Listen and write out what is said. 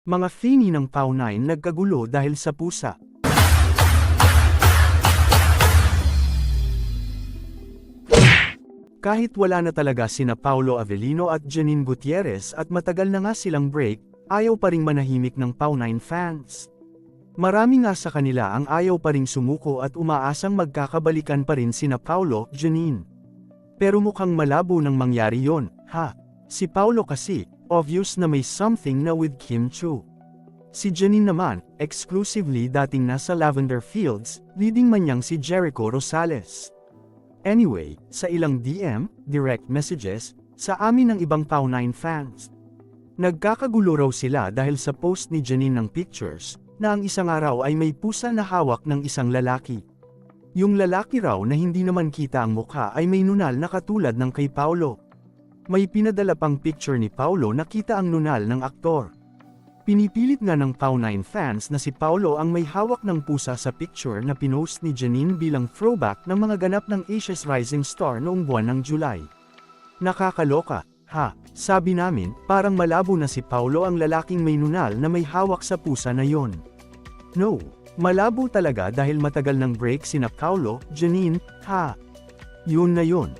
Mga fini ng Pau9 nagkagulo dahil sa pusa. Kahit wala na talaga sina Paulo Avellino at Janine Gutierrez at matagal na nga silang break, ayaw pa ring manahimik ng Pau9 fans. Marami nga sa kanila ang ayaw pa ring sumuko at umaasang magkakabalikan pa rin sina Paulo, Janine. Pero mukhang malabo nang mangyari yon, ha? Si Paulo kasi, obvious na may something na with Kim Chiu. Si Janine naman, exclusively dating nasa Lavender Fields, leading man niyang si Jericho Rosales. Anyway, sa ilang DM, direct messages, sa amin ng ibang Pau9 fans. Nagkakagulo raw sila dahil sa post ni Janine ng pictures, na ang isang araw ay may pusa na hawak ng isang lalaki. Yung lalaki raw na hindi naman kita ang mukha ay may nunal na katulad ng kay Paulo. May pinadala pang picture ni Paulo na kita ang nunal ng aktor. Pinipilit nga ng Pau9 fans na si Paulo ang may hawak ng pusa sa picture na pinost ni Janine bilang throwback ng mga ganap ng Asia's Rising Star noong buwan ng July. Nakakaloka, ha? Sabi namin, parang malabo na si Paulo ang lalaking may nunal na may hawak sa pusa na yon. No, malabo talaga dahil matagal ng break sina Paulo, Janine, ha? Yun na yun.